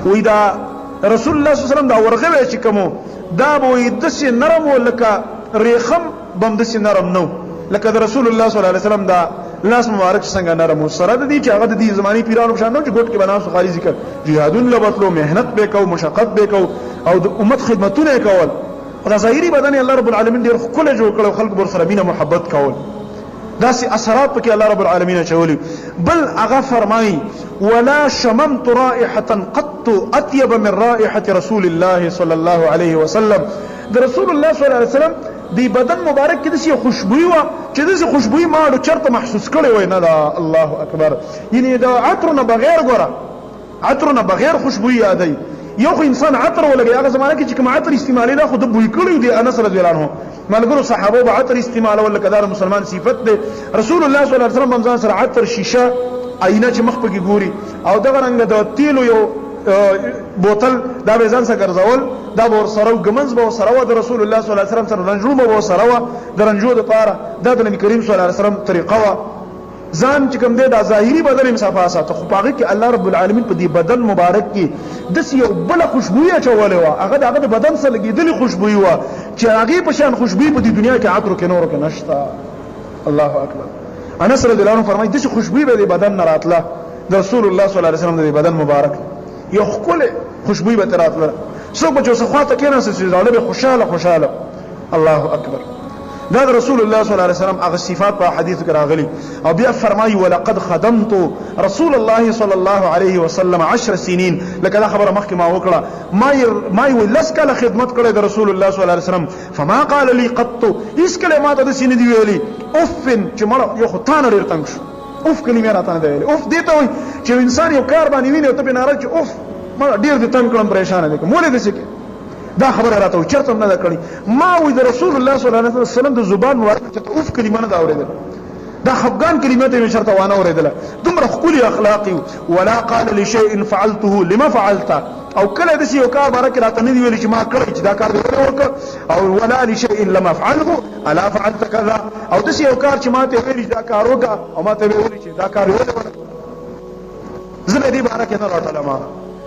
وی دا رسول الله صلی الله علیه وسلم دا ورغه چې کوم دا به دسه نرم ولکه ریخم بم دسه نرم نو لکه د رسول الله صلی الله علیه وسلم دا لاس مبارک څنګه نرم سره د دې چې هغه د دې زماني پیرانو شان نو چې ګټ کې بناسو خالي ذکر جهادون لبطلو مهنت به کو مشقت به کو او د امت خدمتونه کول دا ظاهري بدن الله رب العالمین ډیر خپل جوړ کړو خلق بر سره مینه محبت کول داسې اثرات پکې الله رب العالمین چولي بل هغه فرمایي ولا شممت رائحه قط اطيب من رائحه رسول الله صلى الله عليه وسلم د رسول الله صلی الله علیه وسلم دی بدن مبارک کې داسې خوشبوئی وا چې داسې خوشبوئی ما ډو چرته محسوس کړي وای نه دا الله اکبر یعنی دا عطر نه بغیر ګوره عطر نه بغیر خوشبوئی یادای یو خو انسان عطر ولګي هغه زمانه کې چې کوم عطر استعمالي دا خو د بوی کړی دی انس رضی الله عنه ملګرو صحابه به عطر استعمال ول کدار مسلمان صفت دی رسول الله صلی الله علیه وسلم رمضان سره عطر شیشه آینه چې مخ پکې ګوري او دغه رنګ د تیلو یو بوتل دا به ځان سره ګرځول دا به سره ګمنځ به سره د رسول الله صلی الله علیه وسلم سره رنجو به سره د رنجو د پاره د نبی کریم صلی الله علیه وسلم طریقه وا ځان چې کوم دی دا ظاهري بدن مسافه ساته خو پاږي کې الله رب العالمین په دې بدن مبارک کې د یو بل خوشبوئی چولې وا هغه د بدن سره لګیدلې خوشبوئی وا چې هغه په شان خوشبوئی په دې دنیا کې عطر کې نور کې نشتا الله اکبر انس رضی الله عنه فرمایي د خوشبوئی به بدن نه راتله د رسول الله صلی الله علیه وسلم د بدن مبارک یو خپل خوشبوئی به راتله څوک به چې خواته کېنه چې زاله به خوشاله الله اکبر دا رسول الله صلی الله علیه وسلم هغه صفات په حدیث کې راغلي او بیا فرمایي ولقد خدمت رسول الله صلی الله علیه وسلم 10 سنین لکه دا خبره مخکې ما وکړه ما یو لس کاله خدمت کړې د رسول الله صلی الله علیه وسلم فما قال لي قط اس کلمات د سینې دی ویلي اوف چې مړ یو خدانه ډیر تنگ شو اوف کلمه راته دی ویلي اوف دته وي چې انسان یو کار باندې ویني او ته په ناراض چې اوف مړ ډیر دې تنگ کړم پریشان دي مولې دې څه دا خبره راته چرته نه کړی ما وې د رسول الله صلی الله علیه وسلم د زبان مبارک ته اوف کلمه نه دا اوریدل دا خفغان کلمه ته شرط وانه اوریدل دومره خپل اخلاقی ولا قال لشيء فعلته لما فعلت او کله د یو کار بارک راته نه دی ویل چې ما کړی چې دا کار دې وکړ او ولا لشيء لما افعله الا فعلت كذا او د یو کار چې ما ته ویل دا کار وکړه او ما ته ویل چې دا کار وکړه زه دې بارک نه راټاله ما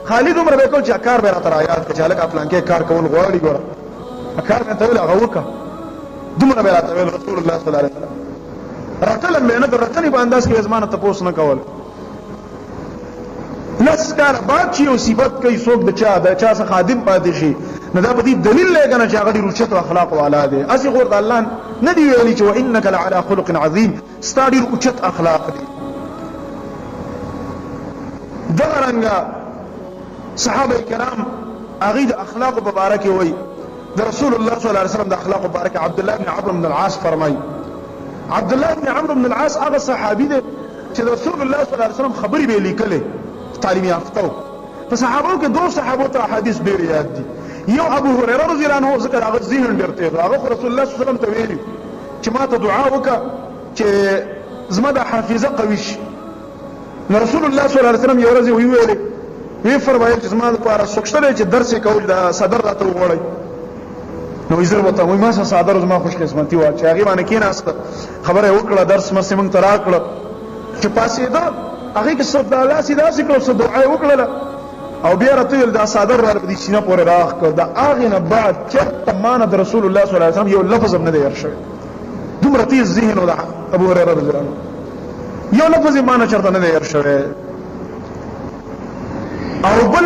خالد عمر به کول چې کار به راته یاد کړه لکه پلان کې کار کول غواړي ګوره کار نه ته ویل هغه وکړه دومره به راته ویل رسول الله صلی الله علیه وسلم راتل مې نه درتنی په انداز کې زمانه تاسو نه کول لسکار بعد چې یو صفت کوي څوک د چا څخه خادم پاتې شي نه دا په دې دلیل لګنه چې هغه د رچت او اخلاق والا دي اسی خور د الله نه دی ویلي چې وانک لعلى خلق عظیم ستادي رچت اخلاق دي دغرنګ صحابه کرام هغه د اخلاق مبارک وي د رسول الله صلی الله علیه وسلم د اخلاق مبارک عبد الله بن عمرو بن العاص فرمایي عبد الله بن عمرو بن العاص هغه صحابي دی چې رسول الله صلی الله علیه وسلم خبرې به لیکلې تعلیم یافته په صحابو کې دوه صحابو ته حدیث ډېر یاد دي یو ابو هريره رضی الله عنه ذکر هغه ذهن ډېر تیز هغه رسول الله صلی الله علیه وسلم ته ویلي چې ما ته دعا وکړه چې زما د حافظه قوي شي رسول الله صلی الله علیه وسلم یو ورځ ویلي وی فرمایل چې زما لپاره سوکشتل چې درس کول دا صدر راته وغوړی نو یې ضرورت وای ما صدر زما خوش قسمتي و چې هغه باندې کېناست خبره وکړه درس مې موږ ترا کړ چې پاسې دا هغه کې صد الله سیدا ذکر او دعا وکړه او بیا راته دا صدر را دې سینه پورې راخ کړ دا هغه نه بعد چې تمانه رسول الله صلی الله علیه وسلم یو لفظ نه دی ورشوی دومره تیز ذهن او ابو هريره رضی الله عنه یو لفظ معنی چرته نه دی ورشوی او بل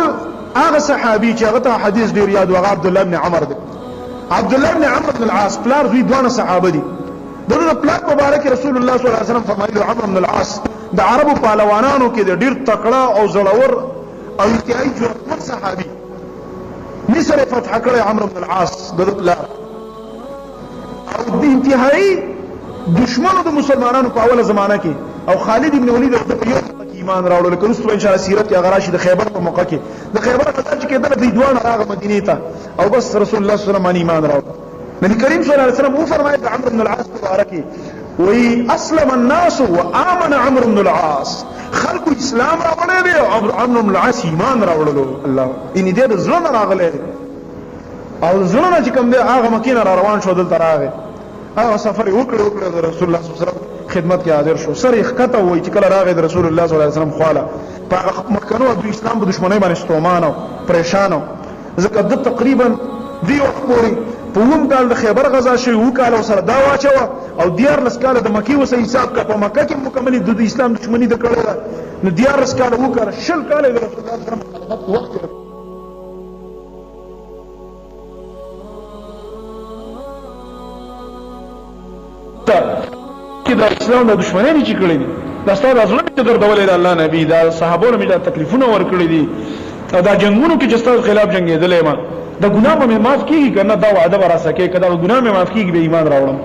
هغه صحابي چې هغه ته حدیث ډیر یاد و عبد الله بن عمر دی عبد الله بن عمرو بن العاص پلار دوی دوه صحابه دي دغه پلار مبارک رسول الله صلی الله علیه وسلم فرمایلی عمرو بن العاص د عربو پهلوانانو کې ډیر تکړه او زړور او انتهایی جرأتمن صحابي مصر فتح کړی عمرو بن العاص دغه پلار او د انتهایی دشمنو د مسلمانانو په اوله زمانہ کې او خالد بن ولید د ایمان راوړل کله ستو ان شاء الله سیرت کې هغه راشي د خیبر په موقع کې د خیبر غزا چې کېدل د دوه راغه مدینه ته او بس رسول الله صلی الله علیه وسلم ایمان راوړ نبی کریم صلی الله علیه وسلم فرمایي عمرو بن العاص مبارکي وی اسلم الناس وامن عمرو بن العاص خلق اسلام راوړل دي عمرو بن العاص ایمان راوړل الله ان دې ځلون راغله او ځلون چې کوم دي هغه مکینه را روان شو دلته راغی هغه سفر وکړ د رسول الله صلی الله علیه وسلم خدمت کې حاضر شو سر یې ښکته وای چې کله راغی د رسول الله صلی الله علیه وسلم خواله په مخکنو د اسلام په دشمنۍ باندې ستومان او پریشان ځکه د تقریبا دی وخت پورې په اووم کال د خیبر غزا شوی اووه کاله سره دا واچوه او 14 کاله د مکې اوسه حساب کړه په مکه کې مکملې د اسلام دشمني د کړې ده نو 14 کاله اووه کاله 20 کاله د رسول الله صلی الله علیه وسلم وخت کې د اسلام د دشمنۍ نه چې کړې دي دا ستاسو د ظلم چې درډولې د الله نبی دا صحابو مې دا تکلیفونه ورکړي دي دا جنگونو کې چې ستاسو خلاف جنگېدلې ما دا ګناه مې معاف کیږي کنه دا وعده ورا سکے کدا ګناه مې معاف کیږي به ایمان راوړم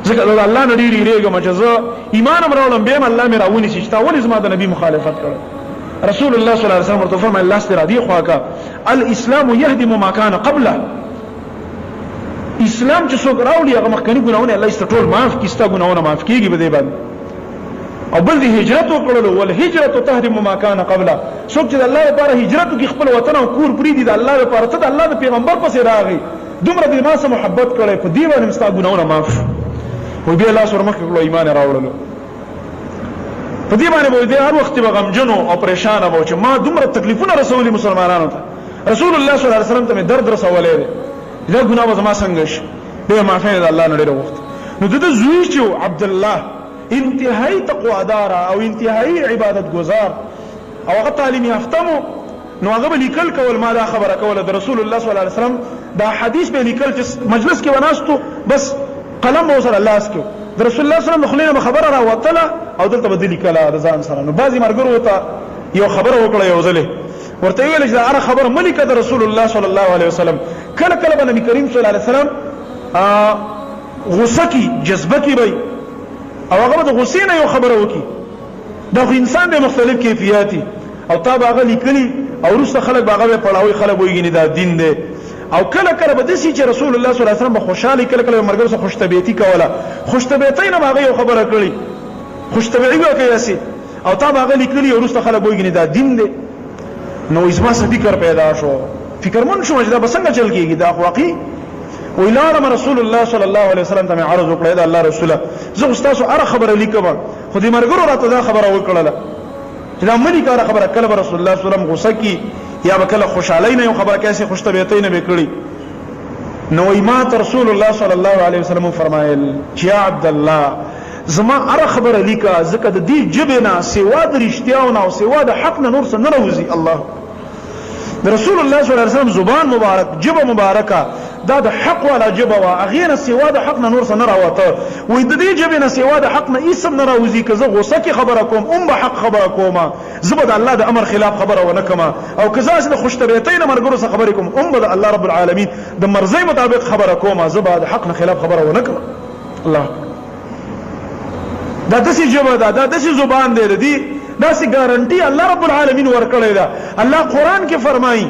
ځکه الله نه ډېری ریګم چې زه ایمان راوړم به الله مې راونی چې تا ولې زما د نبی مخالفت کړ رسول الله صلی الله علیه وسلم ورته فرمایي الله ستر دی خو کا الاسلام يهدم ما كان قبله اسلام چې څوک راوړي هغه مخکنی ګناونه الله ستټول معاف کیستا ګناونه معاف کیږي به دې باندې او بل دې هجرت وکړلو ول هجرت تهدم ما كان قبله څوک چې الله لپاره هجرت کوي خپل وطن او کور پری دي د الله لپاره ته د الله د پیغمبر پسې راغی دومره دې ما سره محبت کړي په دې باندې مستا ګناونه معاف وي به الله سره مخ کړو ایمان راوړلو په دې باندې وای دې هر وخت به غمجنو او پریشان او چې ما دومره تکلیفونه رسولي مسلمانانو ته رسول الله صلی الله علیه وسلم ته درد رسولې دا ګناه به ما څنګه شي به معافی د الله نه ډېر وخت نو د زوی چې عبد الله انتهایی تقوادار او انتهایی عبادت گزار او هغه تعلیم یافتمو نو هغه لیکل کول ما دا خبره کوله د رسول الله صلی الله علیه وسلم دا حدیث به لیکل چې مجلس کې وناستو بس قلم به سره لاس کې د رسول الله صلی الله علیه وسلم خلینو خبره را وتله او دلته بدلی کله د ځان سره نو بعضی مرګرو ته یو خبره وکړه یو ځله ورته ویل چې دا خبر ملک د رسول الله صلی الله علیه وسلم کله کله نبی کریم صلی الله علیه وسلم غصه کی جذبه کی وي او هغه د غصې نه یو خبره وکي دا انسان د مختلف کیفیتي او تابع هغه لیکلي او رسته خلک باغه پړاوي خلک وایي دا دین دی او کله کله به دسی چې رسول الله صلی الله علیه وسلم خوشالي کله کله مرګ سره خوشتبيتي کوله خوشتبيتي نه هغه یو خبره کړی خوشتبيعي وکړي او تابع هغه لیکلي او رسته خلک وایي دا دین دی نو اسما فکر پیدا شو فکر مون شو چې دا بسنګ چل کیږي دا واقعي ویلارم رسول الله صلی الله علیه وسلم ته عرض وکړه دا الله رسوله زه استاسو اره خبره لیکم خو دې مرګرو راته دا خبره وکړه چې دا ملي کار خبره کله رسول الله صلی الله علیه وسلم غوسه کی یا کله خوشالۍ نه یو خبره کیسه خوشتبیتۍ نه وکړي نو ایمات رسول الله صلی الله علیه وسلم فرمایل چې عبد الله زما اره خبره لیکه زکه د دې جبنا سیوا د رښتیاونه او سیوا د حق نه نور څه نه راوځي الله رسول الله صلی الله علیه وسلم زبان مبارک جبه مبارکه دا د حق ولا جبه وا غیر سیوا د حق نه نور څه نه راوته وې د دې جبه نه سیوا د حق نه اسم نه راوځي که زه غوسه کی خبره کوم به حق خبره کوم زبد الله د امر خلاف خبره ونه کما او کزاس د خوشتبیتین مرګرو څخه خبره کوم به الله رب العالمین د مرزي مطابق خبره کوم زبد حق نه خلاف خبره ونه کما الله دا دسی جبه دا دسی زبان دی دا سی ګارانټي الله رب العالمین ورکړی دا الله قران کې فرمایي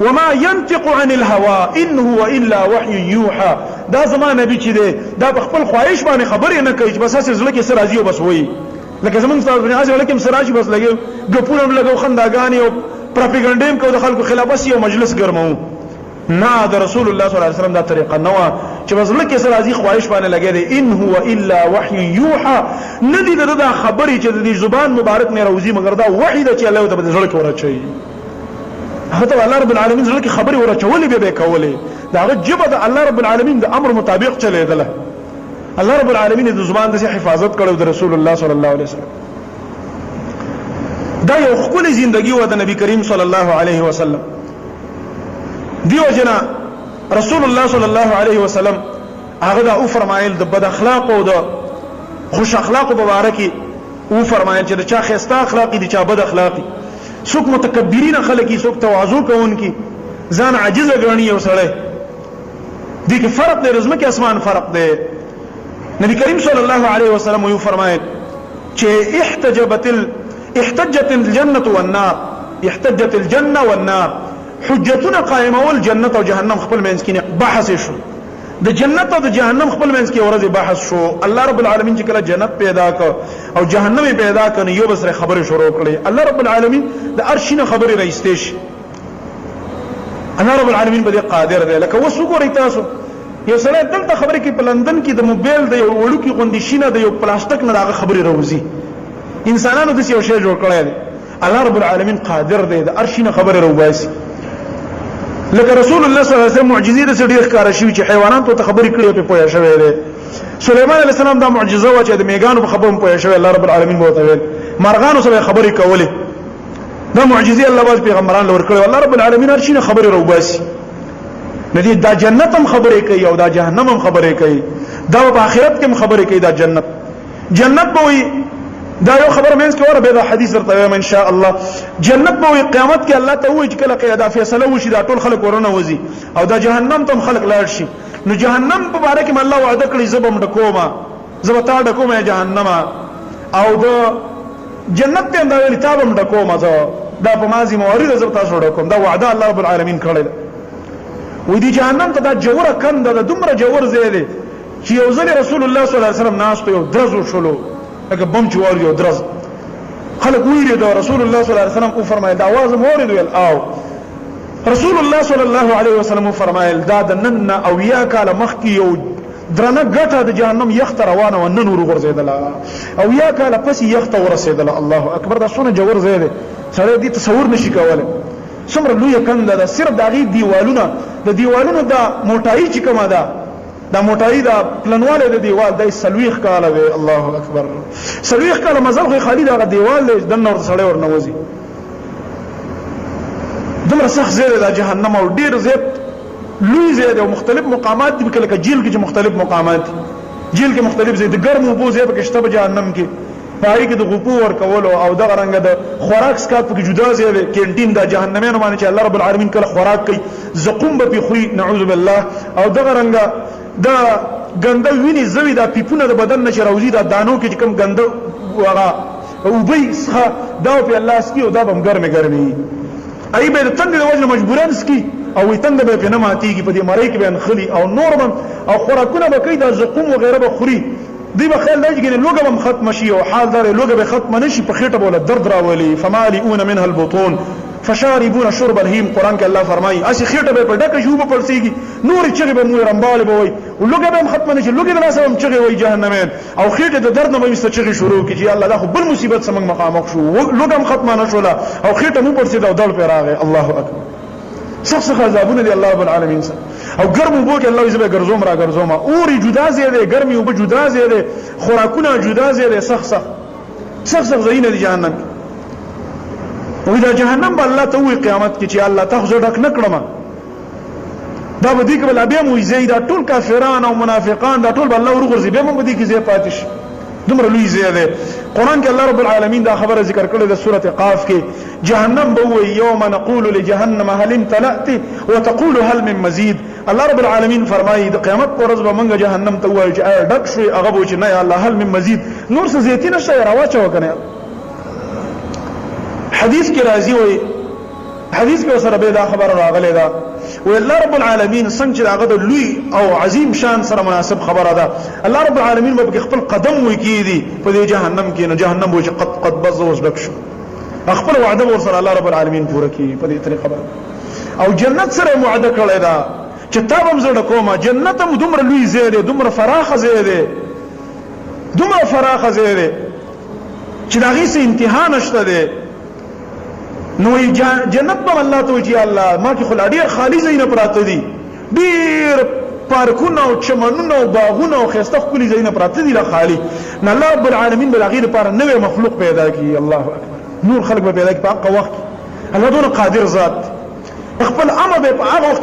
وما ينطق عن الهوى ان هو الا وحي يوحى دا زمان نبی چې دی دا خپل خواهش باندې خبرې نه کوي بس اساس زړه کې سر راځي او بس وایي لکه زمونږ استاد بن عاصم لکه سر راځي بس لګي ګپونه لګو خنداګانی او پروپاګاندا کو د خلکو خلاف بس یو مجلس ګرمو نه د رسول الله صلی الله علیه وسلم دا طریقه نه و چې بس لکه سر راځي خواهش باندې لګي دی ان هو الا وحي يوحى ندی دا خبرې چې د زبان مبارک نه راوځي مګر دا وحی ده چې الله ته د زړه کې ورچي هغه الله رب العالمین زړه کې خبرې ورچولې به کولې دا جبه د الله رب العالمین د امر مطابق چلیدله الله رب العالمین د زبان د حفاظت کړو د رسول الله صلی الله علیه وسلم دا یو خپل ژوندۍ و د نبی کریم صلی الله علیه وسلم دیو جنا رسول الله صلی الله علیه وسلم هغه دا او فرمایل د بد اخلاق او د خوش اخلاق مبارکي او فرمایل چې چا خسته اخلاقی دي چا بد اخلاقی څوک متکبرین خلک څوک تواضع کوونکی ځان عاجز غنی او سړی دي کې فرق دی رزمه کې اسمان فرق دی نبی کریم صلی الله علیه وسلم یو فرمایل چې احتجت الجنه والنار احتجت الجنه والنار حجتنا قائمه والجنه او جهنم خپل منځ کې بحث شو د جنت او د جهنم خپل منځ کې ورځ بحث شو الله رب العالمین چې کله جنت پیدا کړ او جهنم پیدا کړ یو بس خبره شروع کړي الله رب العالمین د عرش نه خبره راستېش الله رب العالمین به قادر دی لکه وسو ګورئ تاسو یو سره دلته خبرې کې په لندن کې د موبایل د یو وړوکي غوندې شینه د یو پلاستیک نه دغه خبرې راوځي انسانانو داسې یو شی جوړ کړی دی الله رب العالمین قادر دی د هر شي نه خبرې راوباسي لکه رسول الله صلی الله علیه وسلم معجزې د ډېر ښکاره شوي چې حیواناتو ته خبرې کړې په پوهه شوی دی سليمان علیه السلام دا معجزه و چې د میګانو په خبرو پوهه شوی الله رب العالمین به ورته ویل مرغانو سره خبرې کولې دا معجزې الله باز پیغمبران لور کړو الله رب العالمین هر شي نه خبرې راوباسي ندی دا جنت هم خبرې کوي او دا جهنم هم خبرې کوي دا په آخرت کې هم خبرې کوي دا جنت به وي دا یو خبر مینس کې وره به دا حدیث درته وایم ان شاء الله جنت به وي قیامت کې الله ته وایي چې کله قیامت فیصله وشي دا ټول خلک ورونه وځي او دا جهنم ته خلک لاړ شي نو جهنم په باره کې الله وعده کړی زبم ډکوما زبتا ډکوما جهنم او دا جنت ته دا ویل تابم ډکوما دا په ماضی موارد زبتا شو ډکوم دا وعده الله رب العالمین کړی وې دي جهنم ته دا جوړه کنده د دومره جوړ زیاده چې یو ځل رسول الله صلی الله علیه وسلم ناس ته یو درز شلو لکه بم چوار یو درز خلک ویری دا رسول الله صلی الله علیه وسلم او فرمایل دا आवाज مورید ویل او رسول الله صلی الله علیه وسلم فرمایل دا د نن او یا کال مخ کی یو درنه ګټه د جهنم یخت روانه و نن ور غرزیدل او یا کال پس یخت ورسیدل الله اکبر دا څونه جوړ زیاده سره دې تصور نشي کولای څومره لوی کنده دا صرف دغه دیوالونو دا موټای چې کومه ده دا موټای دا پلنواله د دیوال د سلويخ کاله دی الله اکبر سلويخ کاله مزل خو خالد هغه دیوال د نور سړی ورنوځي دمر سخت زیاده د جهنم او ډیر زیات لوی زیاده او مختلف مقامات دي کله جیل کې مختلف مقامات جیل کې مختلف زیاده ګرم او بو زیاده کې شته جهنم کې پای کې د غوپو ور کول او دغه رنګ د خوراک سکات په جدا زیاده کینټین د جهنمینو باندې چې الله رب العالمین کله خوراک کوي زقوم به خوري نعوذ بالله او دغه رنګ دا ګنده ویني زوی دا پیپونه د بدن نشه راوځي دا دانو کې کوم ګنده وغه او به څخه دا په الله سکی او دا بم ګرمي ای به تند د وجه مجبوران سکی او تند به نه ماتيږي په دې مړی کې به خلی او نورمن او خوراکونه به کوي دا زقوم او غیره به خوري دی به خیال لږ کې لوګه هم ختم شي او حال دار لوګه به ختم نشي په خېټه بوله درد راولي فمالئون منها البطون فشاربون شرب الهیم قران کې الله فرمایي اسی خېټه به په ډکه شوب پړسيږي نور چغه به مو رمبال به وي او لوګه به ختم نشي لوګه د لاسه هم چغه وي جهنمین او خېټه د درد نه به مست چغه شروع کیږي الله دا خو بل مصیبت سمنګ مقام شو لوګه هم ختم نه شولا او خېټه مو پړسي دا دل پیراغه الله اکبر څخه عذابونه دی الله رب العالمین سره او ګرم وبو کې الله یې به ګرځوم را ګرځوم اوري جدا زیاده ګرمي وب جدا زیاده خوراکونه جدا زیاده سخت زینه دی جهنم او دا جهنم به الله ته وی قیامت کې چې الله تاسو ډک نکړم دا به دې کې بل بیا مو زیاده ټول کافرانو او منافقان دا ټول به الله ورغورځي به مو دې کې زی پاتش دومره لوی زیاده قران کې الله رب العالمین دا خبره ذکر کړې د سوره قاف کې جهنم به وی یوم نقول لجهنم هل امتلأت وتقول هل من مزید الله رب العالمین فرمایي د قیامت پر ورځ به موږ جهنم ته وایو چې ډک شوی هغه به چې نه یا الله هل من مزید نور څه زیاتی نشته راواچو کنه حدیث کې راځي وي حدیث کې سره به دا خبر راغلی دا و الله رب العالمین څنګه چې هغه د لوی او عظیم شان سره مناسب خبره ده الله رب العالمین به خپل قدم وکړي په دې جهنم کې نو جهنم به قد بزوس ډک شو خپل وعده ورسره الله رب العالمین پوره کوي په دې طریقه او جنت سره وعده کړی دا چې تابم زړه کومه جنت هم دومره لوی زیاده دومره فراخه زیاده چې دا غي څه انتها نشته ده نو جنت په الله ته وجي الله ما کې خلاډي خالی زینه پراته دي ډیر پارکونه او چمنونه او باغونه او خسته خولي زینه پراته دي لا خالی نه الله رب العالمین بل غیر لپاره نوې مخلوق پیدا کی الله اکبر نور خلق به پیدا کی په هغه وخت الله دونه قادر ذات خپل امر به په هغه وخت